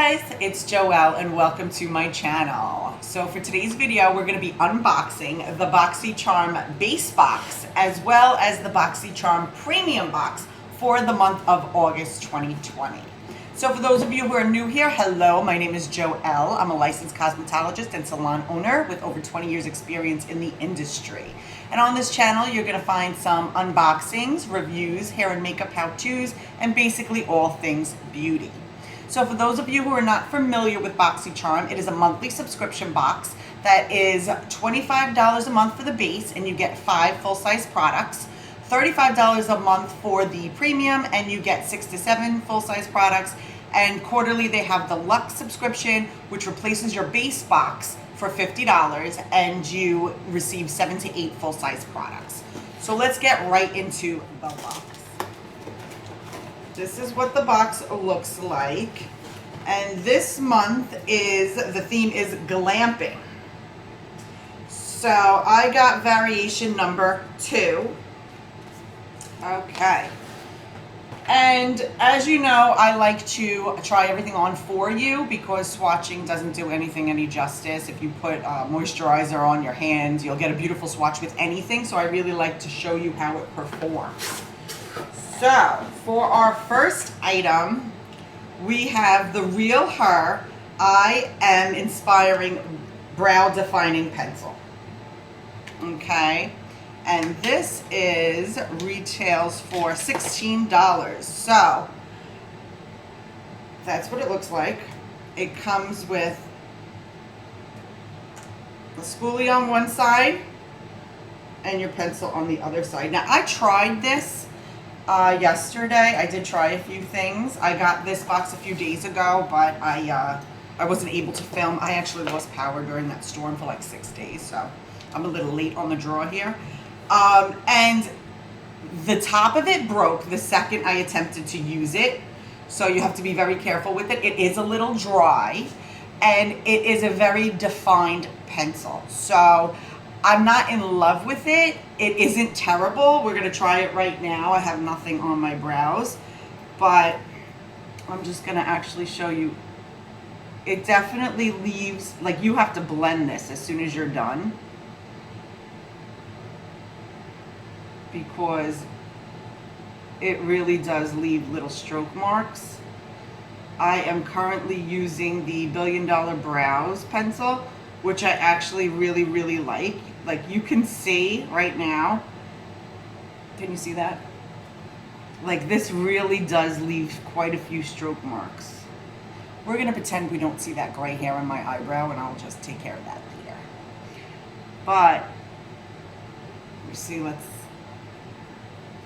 guys, it's Joelle and welcome to my channel. So for today's video, we're going to be unboxing the BoxyCharm base box as well as the BoxyCharm premium box for the month of August 2020. So for those of you who are new here, hello, my name is Joelle. I'm a licensed cosmetologist and salon owner with over 20 years experience in the industry. And on this channel, you're going to find some unboxings, reviews, hair and makeup how-tos, and basically all things beauty. So for those of you who are not familiar with BoxyCharm, it is a monthly subscription box that is $25 a month for the base, and you get 5 full-size products, $35 a month for the premium, and you get 6 to 7 full-size products. And quarterly, they have the Luxe subscription, which replaces your base box for $50, and you receive 7 to 8 full-size products. So let's get right into the box. This is what the box looks like, and this month the theme is glamping. So I got variation number 2. Okay, and as you know, I like to try everything on for you because swatching doesn't do anything any justice. If you put moisturizer on your hands, you'll get a beautiful swatch with anything, so I really like to show you how it performs. So, for our first item, we have the Real Her I Am Inspiring Brow Defining Pencil. Okay, and this retails for $16. So, that's what it looks like. It comes with a spoolie on one side and your pencil on the other side. Now, I tried this yesterday. I did try a few things. I got this box a few days ago, but I wasn't able to film. I actually lost power during that storm for like 6 days, so I'm a little late on the draw here. And the top of it broke the second I attempted to use it, so you have to be very careful with it. It is a little dry, and it is a very defined pencil. So I'm not in love with it. It isn't terrible. We're going to try it right now. I have nothing on my brows, but I'm just going to actually show you. It definitely leaves, like, you have to blend this as soon as you're done, because it really does leave little stroke marks. I am currently using the Billion Dollar Brows pencil, which I actually really, really like. Like, you can see right now, can you see that? Like, this really does leave quite a few stroke marks. We're gonna pretend we don't see that gray hair on my eyebrow, and I'll just take care of that later. But, you see, let's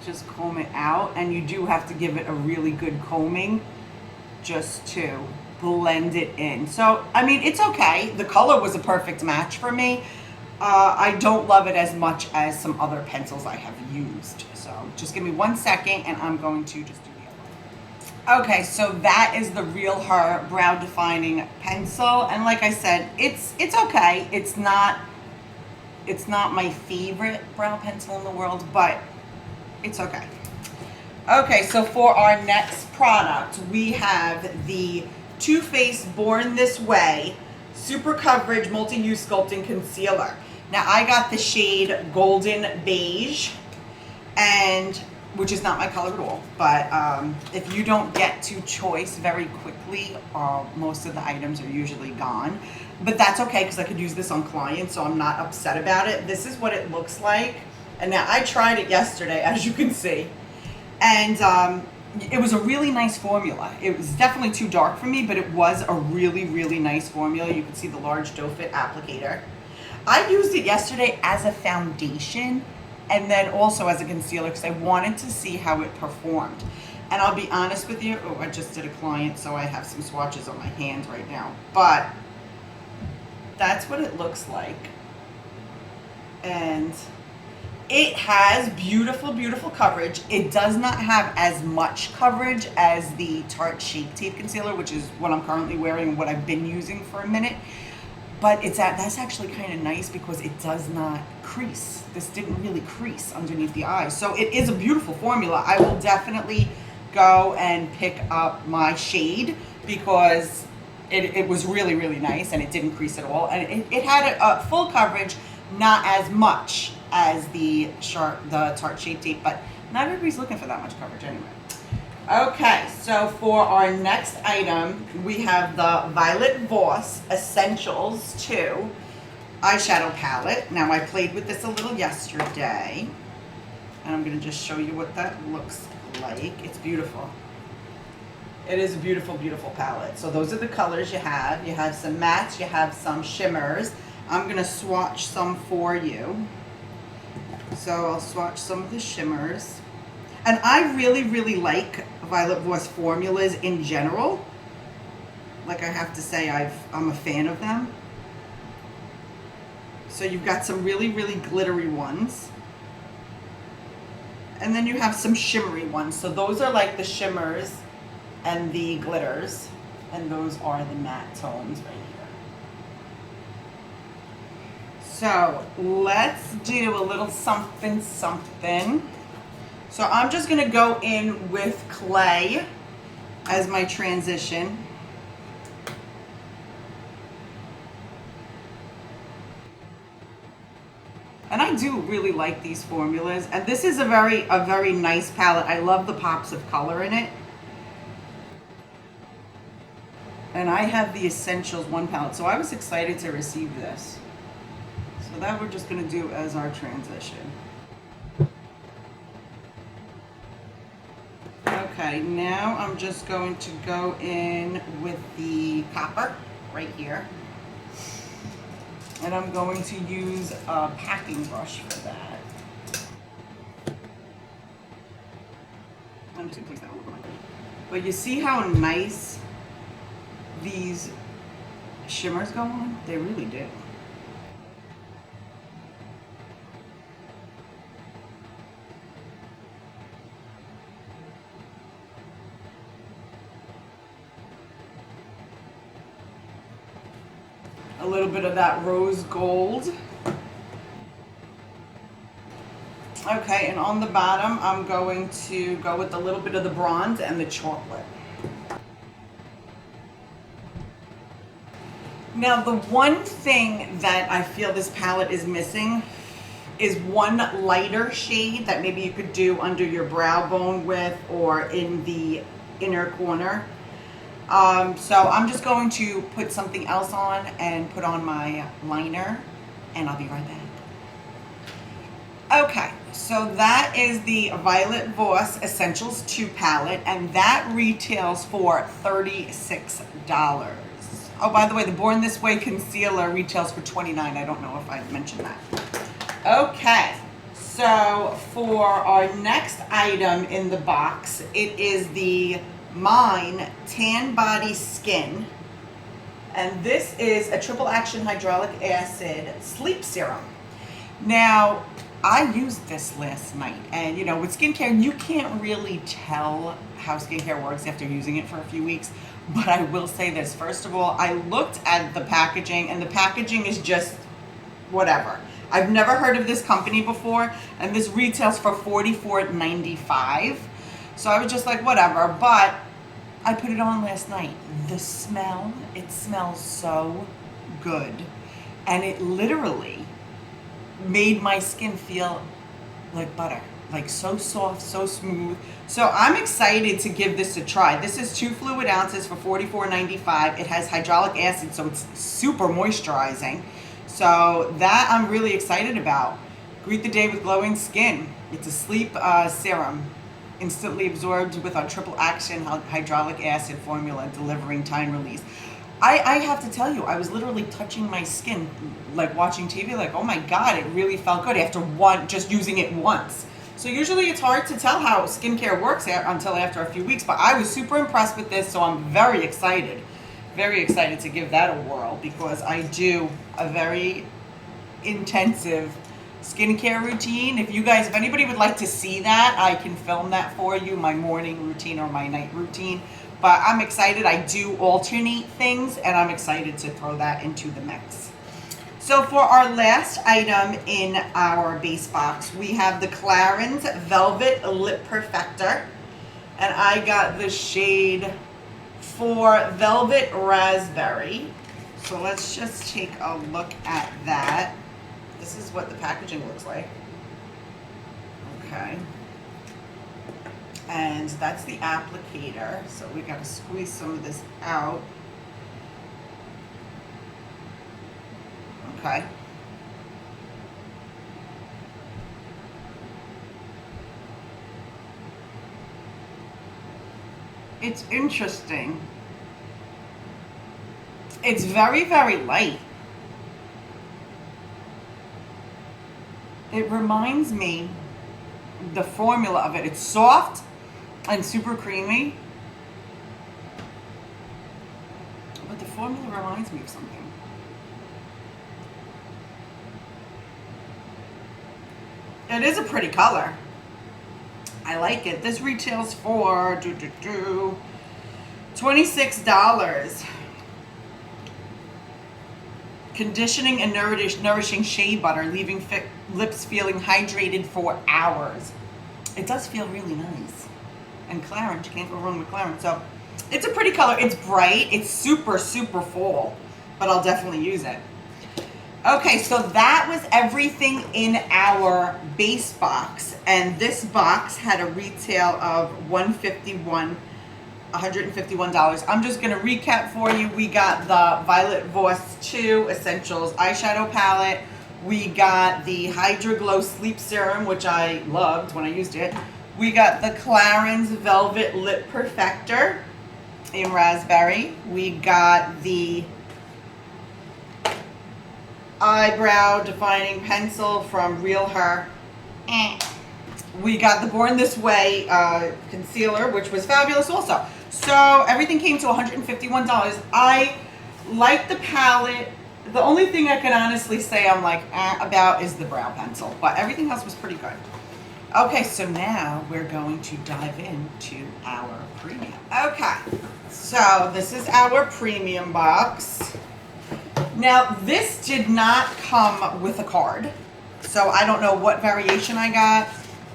just comb it out, and you do have to give it a really good combing just to blend it in. So, I mean, it's okay. The color was a perfect match for me. I don't love it as much as some other pencils I have used. So just give me 1 second and I'm going to just do the other one. Okay, so that is the Real Her Brow Defining Pencil. And like I said, it's okay. It's not my favorite brow pencil in the world, but it's okay. Okay, so for our next product, we have the Too Faced Born This Way Super Coverage Multi-Use Sculpting Concealer. Now, I got the shade Golden Beige, and which is not my color at all, but if you don't get to choice very quickly, most of the items are usually gone. But that's okay, because I could use this on clients, so I'm not upset about it. This is what it looks like. And now, I tried it yesterday, as you can see, and it was a really nice formula. It was definitely too dark for me, but it was a really, really nice formula. You can see the large doe fit applicator. I used it yesterday as a foundation and then also as a concealer because I wanted to see how it performed. And I'll be honest with you, I just did a client, so I have some swatches on my hands right now. But that's what it looks like. And it has beautiful, beautiful coverage. It does not have as much coverage as the Tarte Shape Tape Concealer, which is what I'm currently wearing and what I've been using for a minute. But that's actually kind of nice because it does not crease. This didn't really crease underneath the eyes. So it is a beautiful formula. I will definitely go and pick up my shade because it was really, really nice, and it didn't crease at all. And it had a full coverage, not as much as the Tarte Shape Tape, but not everybody's looking for that much coverage anyway. Okay, so for our next item, we have the Violet Voss Essentials 2 eyeshadow palette. Now, I played with this a little yesterday, and I'm going to just show you what that looks like. It's beautiful. It is a beautiful, beautiful palette. So those are the colors you have. You have some mattes, you have some shimmers. I'm going to swatch some for you. So I'll swatch some of the shimmers. And I really, really like Violet Voss formulas in general. Like, I have to say, I'm a fan of them. So you've got some really, really glittery ones. And then you have some shimmery ones. So those are like the shimmers and the glitters. And those are the matte tones right here. So let's do a little something, something. So I'm just going to go in with clay as my transition. And I do really like these formulas. And this is a very nice palette. I love the pops of color in it. And I have the Essentials 1 palette. So I was excited to receive this. So that we're just going to do as our transition. Okay, now I'm just going to go in with the copper right here. And I'm going to use a packing brush for that. I'm just going to place that over my head. But you see how nice these shimmers go on? They really do. A little bit of that rose gold. Okay, and on the bottom, I'm going to go with a little bit of the bronze and the chocolate. Now, the one thing that I feel this palette is missing is one lighter shade that maybe you could do under your brow bone with or in the inner corner. So I'm just going to put something else on and put on my liner, and I'll be right back. Okay, so that is the Violet Voss Essentials 2 palette, and that retails for $36. Oh, by the way, the Born This Way concealer retails for $29. I don't know if I mentioned that. Okay, so for our next item in the box, it is the Mine Tan Body Skin, and this is a triple action hydraulic acid sleep serum. Now, I used this last night, and you know, with skincare, you can't really tell how skincare works after using it for a few weeks. But I will say this, first of all, I looked at the packaging, and the packaging is just whatever. I've never heard of this company before, and this retails for $44.95. So I was just like, whatever, but I put it on last night. The smell, it smells so good. And it literally made my skin feel like butter. Like so soft, so smooth. So I'm excited to give this a try. This is 2 fluid ounces for $44.95. It has hydraulic acid, so it's super moisturizing. So that I'm really excited about. Greet the day with glowing skin. It's a sleep serum, instantly absorbed with our triple action hydraulic acid formula, delivering time release. I have to tell you, I was literally touching my skin, like watching TV, like, oh my God, it really felt good after just using it once. So usually it's hard to tell how skincare works until after a few weeks, but I was super impressed with this, so I'm very excited to give that a whirl, because I do a very intensive skincare routine. If anybody would like to see that, I can film that for you, my morning routine or my night routine. But I'm excited. I do alternate things, and I'm excited to throw that into the mix. So for our last item in our base box, we have the Clarins Velvet Lip Perfector, and I got the shade for Velvet Raspberry. So let's just take a look at that. This is what the packaging looks like. Okay. And that's the applicator. So we got to squeeze some of this out. Okay. It's interesting. It's very, very light. It reminds me the formula of it. It's soft and super creamy. But the formula reminds me of something. It is a pretty color. I like it. This retails for $26. Conditioning and nourishing shea butter, leaving lips feeling hydrated for hours. It does feel really nice. And Clarence, you can't go wrong with Clarence. So it's a pretty color. It's bright. It's super, super full. But I'll definitely use it. Okay, so that was everything in our base box. And this box had a retail of $151. I'm just going to recap for you. We got the Violet Voss 2 Essentials eyeshadow palette. We got the Hydra Glow Sleep Serum, which I loved when I used it. We got the Clarins Velvet Lip Perfector in Raspberry. We got the Eyebrow Defining Pencil from Real Her. We got the Born This Way concealer, which was fabulous also. So everything came to $151. I like the palette. The only thing I can honestly say I'm like about is the brow pencil, but everything else was pretty good. Okay, so now we're going to dive into our premium. Okay, so this is our premium box. Now, this did not come with a card, so I don't know what variation I got,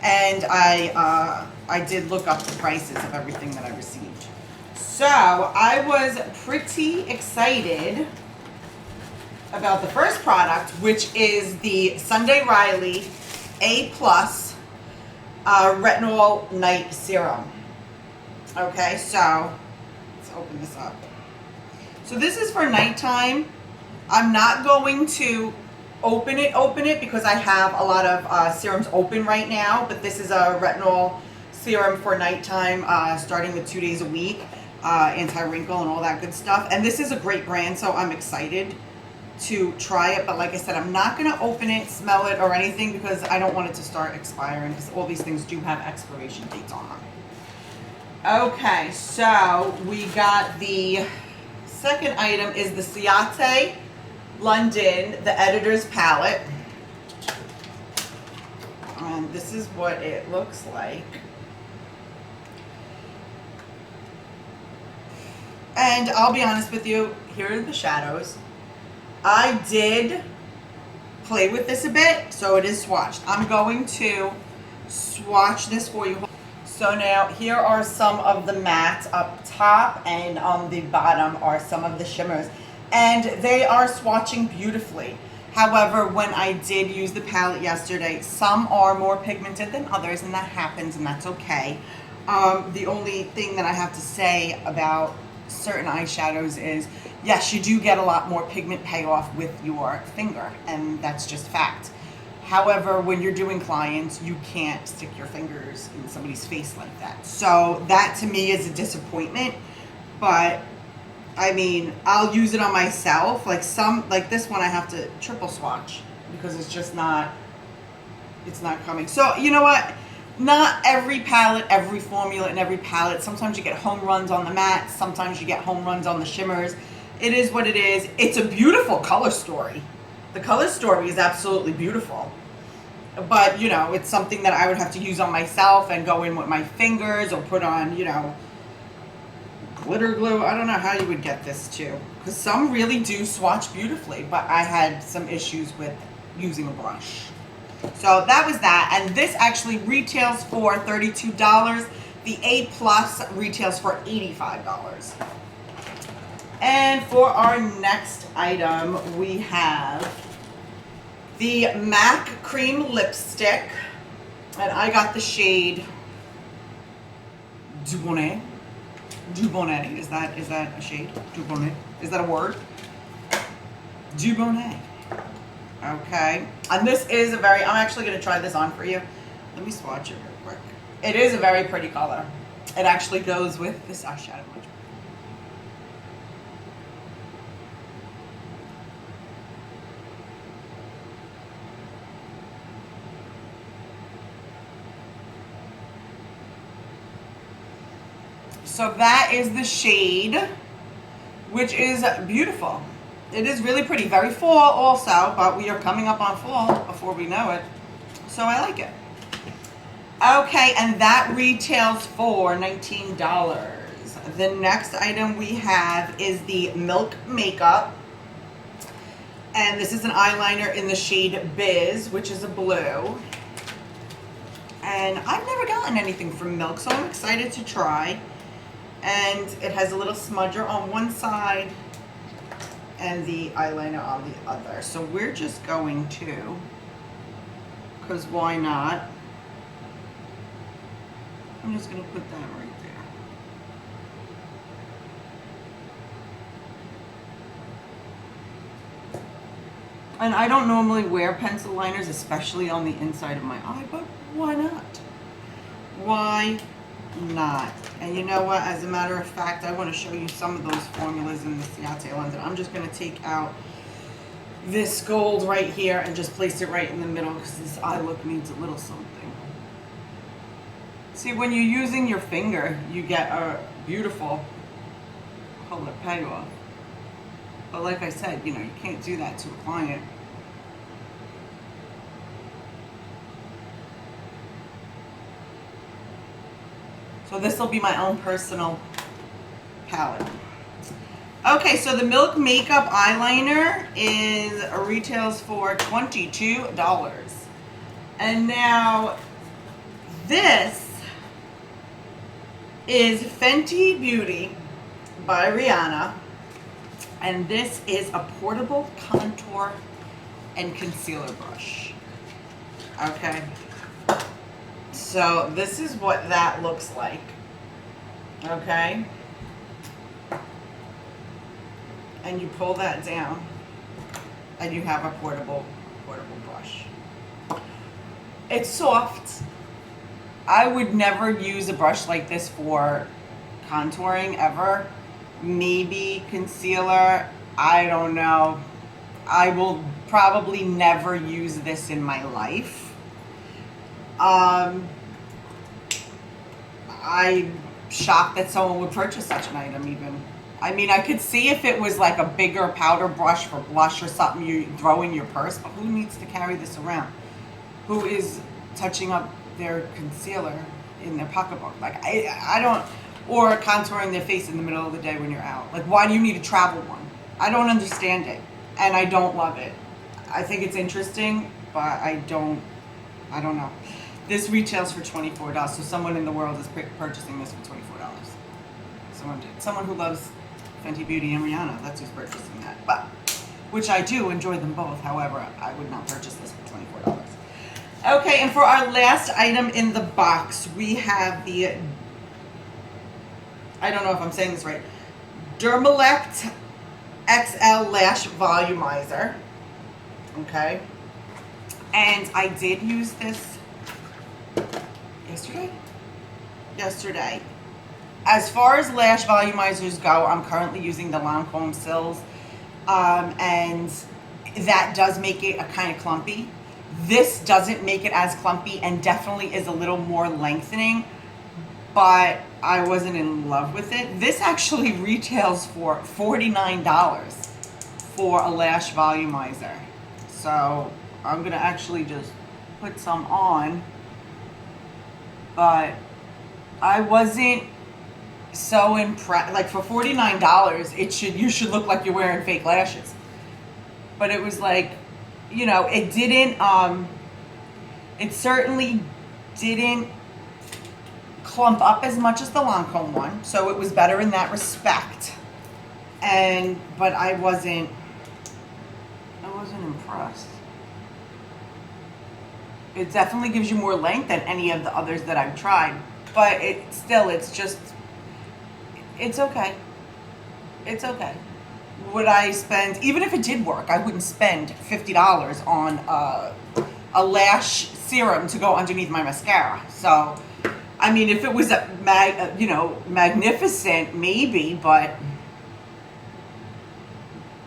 and I did look up the prices of everything that I received. So, I was pretty excited about the first product, which is the Sunday Riley A+ Retinol Night Serum. Okay, so let's open this up. So this is for nighttime. I'm not going to open it because I have a lot of serums open right now, but this is a retinol serum for nighttime, starting with 2 days a week, anti-wrinkle and all that good stuff. And this is a great brand, so I'm excited to try it. But like I said, I'm not going to open it, smell it, or anything because I don't want it to start expiring, because all these things do have expiration dates on them. Okay, so we got the second item is the Ciate London, the Editor's Palette. And this is what it looks like. And I'll be honest with you, here are the shadows. I did play with this a bit, so it is swatched. I'm going to swatch this for you. So now here are some of the mattes up top, and on the bottom are some of the shimmers. And they are swatching beautifully. However, when I did use the palette yesterday, some are more pigmented than others, and that happens, and that's okay. The only thing that I have to say about certain eyeshadows is, yes, you do get a lot more pigment payoff with your finger, and that's just fact. However, when you're doing clients, you can't stick your fingers in somebody's face like that. So that to me is a disappointment, but I mean, I'll use it on myself. Like this one I have to triple swatch because it's just not, it's not coming. So you know what? Not every palette, every formula in every palette. Sometimes you get home runs on the mattes. Sometimes you get home runs on the shimmers. It is what it is. It's a beautiful color story. The color story is absolutely beautiful. But, you know, it's something that I would have to use on myself and go in with my fingers or put on, you know, glitter glue. I don't know how you would get this too. Because some really do swatch beautifully, but I had some issues with using a brush. So that was that. And this actually retails for $32. The A+ retails for $85. And for our next item, we have the MAC Cream Lipstick. And I got the shade Dubonnet. Dubonnet. Is that a shade? Dubonnet. Is that a word? Dubonnet. Okay. And this is I'm actually going to try this on for you. Let me swatch it real quick. It is a very pretty color. It actually goes with this eyeshadow. So that is the shade, which is beautiful. It is really pretty, very fall also, but we are coming up on fall before we know it. So I like it. Okay, and that retails for $19. The next item we have is the Milk Makeup. And this is an eyeliner in the shade Biz, which is a blue. And I've never gotten anything from Milk, so I'm excited to try. And it has a little smudger on one side and the eyeliner on the other. So we're just going to, because why not? I'm just going to put that right there. And I don't normally wear pencil liners, especially on the inside of my eye, but why not? Why not? And you know what, as a matter of fact, I want to show you some of those formulas in the Ciate London. I'm just going to take out this gold right here and just place it right in the middle because this eye look needs a little something. See, when you're using your finger, you get a beautiful color payoff. But like I said, you know, you can't do that to a client. So this will be my own personal palette. Okay, so the Milk Makeup eyeliner retails for $22. And now this is Fenty Beauty by Rihanna. And this is a portable contour and concealer brush. Okay. So this is what that looks like. Okay. And you pull that down and you have a portable brush. It's soft. I would never use a brush like this for contouring ever. Maybe concealer, I don't know. I will probably never use this in my life. I'm shocked that someone would purchase such an item even. I mean, I could see if it was like a bigger powder brush for blush or something you throw in your purse, but who needs to carry this around? Who is touching up their concealer in their pocketbook? Like, I don't, or contouring their face in the middle of the day when you're out. Like, why do you need a travel one? I don't understand it, and I don't love it. I think it's interesting, but I don't know. This retails for $24, so someone in the world is purchasing this for $24. Someone did. Someone who loves Fenty Beauty and Rihanna, that's who's purchasing that. But, which I do enjoy them both, however, I would not purchase this for $24. Okay, and for our last item in the box, we have the, I don't know if I'm saying this right, Dermalect XL Lash Volumizer. Okay. And I did use this yesterday. As far as lash volumizers go, I'm currently using the Lancome Sills, and that does make it a kind of clumpy. This doesn't make it as clumpy and definitely is a little more lengthening, but I wasn't in love with it. This actually retails for $49 for a lash volumizer. So I'm gonna actually just put some on, but I wasn't so impressed. Like, for $49, you should look like you're wearing fake lashes. But it was like, you know, it didn't, it certainly didn't clump up as much as the Lancome one, so it was better in that respect. But I wasn't impressed. It definitely gives you more length than any of the others that I've tried, but it's okay. It's okay. Would I spend, even if it did work, I wouldn't spend $50 on a lash serum to go underneath my mascara. So, I mean, if it was magnificent, maybe, but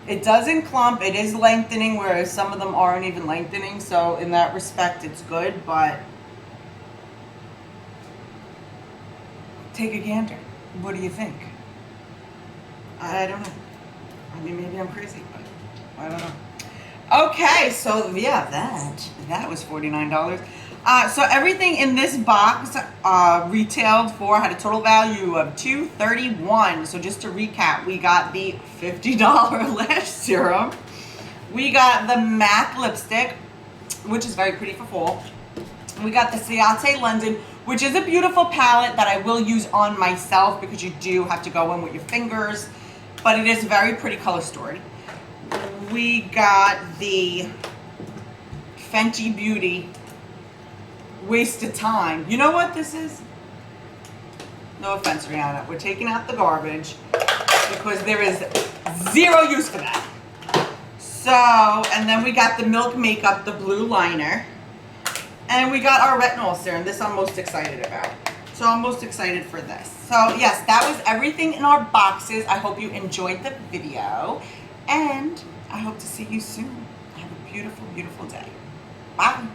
it doesn't clump. It is lengthening, whereas some of them aren't even lengthening. So in that respect, it's good, but take a gander. What do you think? I don't know. I mean, maybe I'm crazy, but I don't know. Okay, so yeah, that was $49. So everything in this box retailed for, had a total value of $231. So just to recap, we got the $50 lash serum. We got the MAC lipstick, which is very pretty for fall. We got the Ciate London, which is a beautiful palette that I will use on myself because you do have to go in with your fingers, but it is a very pretty color story. We got the Fenty Beauty Waste of Time. You know what this is? No offense, Rihanna. We're taking out the garbage because there is zero use for that. So, and then we got the Milk Makeup, the blue liner. And we got our retinol serum. This I'm most excited about. So I'm most excited for this. So yes, that was everything in our boxes. I hope you enjoyed the video. And I hope to see you soon. Have a beautiful, beautiful day. Bye.